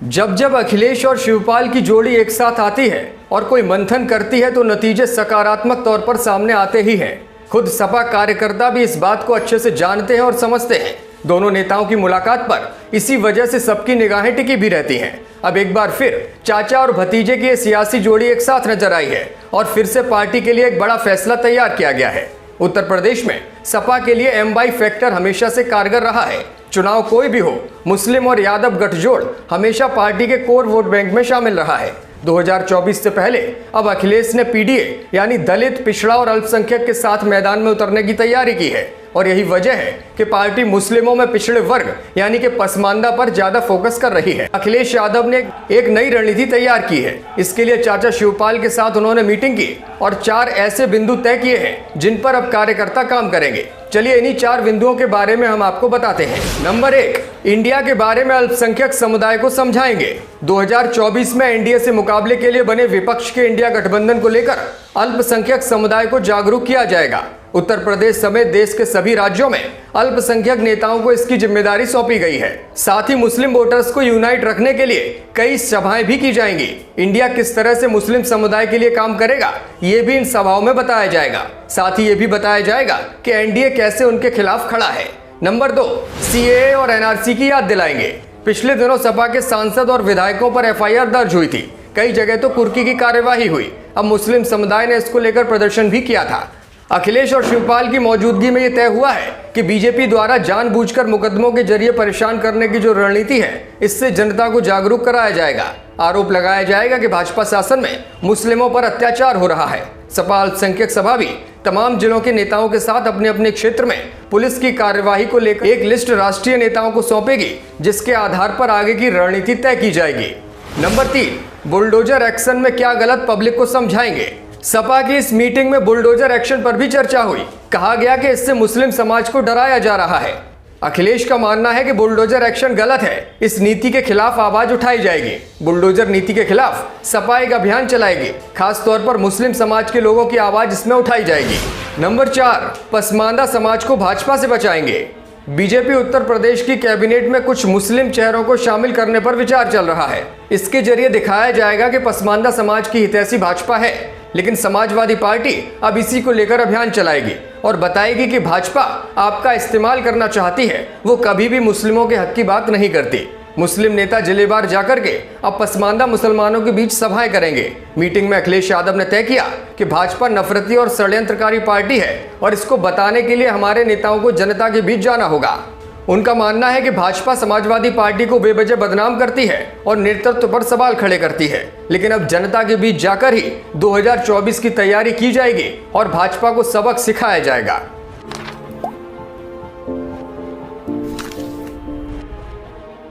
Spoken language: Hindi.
जब जब अखिलेश और शिवपाल की जोड़ी एक साथ आती है और कोई मंथन करती है तो नतीजे सकारात्मक तौर पर सामने आते ही हैं। खुद सपा कार्यकर्ता भी इस बात को अच्छे से जानते हैं और समझते हैं। दोनों नेताओं की मुलाकात पर इसी वजह से सबकी निगाहें टिकी भी रहती हैं। अब एक बार फिर चाचा और भतीजे की ये सियासी जोड़ी एक साथ नजर आई है और फिर से पार्टी के लिए एक बड़ा फैसला तैयार किया गया है। उत्तर प्रदेश में सपा के लिए एमवाई फैक्टर हमेशा से कारगर रहा है। चुनाव कोई भी हो, मुस्लिम और यादव गठजोड़ हमेशा पार्टी के कोर वोट बैंक में शामिल रहा है। 2024 से पहले अब अखिलेश ने पीडीए यानी दलित, पिछड़ा और अल्पसंख्यक के साथ मैदान में उतरने की तैयारी की है और यही वजह है कि पार्टी मुस्लिमों में पिछड़े वर्ग यानी कि पसमानदा पर ज्यादा फोकस कर रही है। अखिलेश यादव ने एक नई रणनीति तैयार की है। इसके लिए चाचा शिवपाल के साथ उन्होंने मीटिंग की और 4 ऐसे बिंदु तय किए हैं जिन पर अब कार्यकर्ता काम करेंगे। चलिए इन्हीं 4 बिंदुओं के बारे में हम आपको बताते हैं। नंबर 1, इंडिया के बारे में अल्पसंख्यक समुदाय को समझाएंगे। 2024 में एनडीए से मुकाबले के लिए बने विपक्ष के इंडिया गठबंधन को लेकर अल्पसंख्यक समुदाय को जागरूक किया जाएगा। उत्तर प्रदेश समेत देश के सभी राज्यों में अल्पसंख्यक नेताओं को इसकी जिम्मेदारी सौंपी गई है। साथ ही मुस्लिम वोटर्स को यूनाइट रखने के लिए कई सभाएं भी की जाएंगी। इंडिया किस तरह से मुस्लिम समुदाय के लिए काम करेगा ये भी इन सभाओं में बताया जाएगा। साथ ही ये भी बताया जाएगा कि एनडीए कैसे उनके खिलाफ खड़ा है। नंबर 2, सीएए और एनआरसी की याद दिलाएंगे। पिछले दिनों सपा के सांसद और विधायकों पर एफआईआर दर्ज हुई थी। कई जगह तो कुर्की की कार्यवाही हुई। अब मुस्लिम समुदाय ने इसको लेकर प्रदर्शन भी किया था। अखिलेश और शिवपाल की मौजूदगी में यह तय हुआ है कि बीजेपी द्वारा जानबूझकर मुकदमों के जरिए परेशान करने की जो रणनीति है, इससे जनता को जागरूक कराया जाएगा। आरोप लगाया जाएगा कि भाजपा शासन में मुस्लिमों पर अत्याचार हो रहा है। सपा अल्पसंख्यक सभा भी तमाम जिलों के नेताओं के साथ अपने अपने क्षेत्र में पुलिस की कार्यवाही को लेकर एक लिस्ट राष्ट्रीय नेताओं को सौंपेगी, जिसके आधार पर आगे की रणनीति तय की जाएगी। नंबर 3, बुलडोजर एक्शन में क्या गलत, पब्लिक को समझाएंगे। सपा की इस मीटिंग में बुलडोजर एक्शन पर भी चर्चा हुई। कहा गया कि इससे मुस्लिम समाज को डराया जा रहा है। अखिलेश का मानना है कि बुलडोजर एक्शन गलत है। इस नीति के खिलाफ आवाज उठाई जाएगी। बुलडोजर नीति के खिलाफ सपा एक अभियान चलाएगी। खास तौर पर मुस्लिम समाज के लोगों की आवाज इसमें उठाई जाएगी। नंबर 4, पसमानदा समाज को भाजपा से बचाएंगे। बीजेपी उत्तर प्रदेश की कैबिनेट में कुछ मुस्लिम चेहरों को शामिल करने पर विचार चल रहा है। इसके जरिए दिखाया जाएगा कि पसमानदा समाज की हितैषी भाजपा है, लेकिन समाजवादी पार्टी अब इसी को लेकर अभियान चलाएगी और बताएगी कि भाजपा आपका इस्तेमाल करना चाहती है, वो कभी भी मुस्लिमों के हक की बात नहीं करती। मुस्लिम नेता जिलेवार जाकर के अब पसमानदा मुसलमानों के बीच सभाएं करेंगे। मीटिंग में अखिलेश यादव ने तय किया कि भाजपा नफरती और षड्यंत्रकारी पार्टी है और इसको बताने के लिए हमारे नेताओं को जनता के बीच जाना होगा। उनका मानना है कि भाजपा समाजवादी पार्टी को बेवजह बदनाम करती है और नेतृत्व पर सवाल खड़े करती है, लेकिन अब जनता के बीच जाकर ही 2024 की तैयारी की जाएगी और भाजपा को सबक सिखाया जाएगा।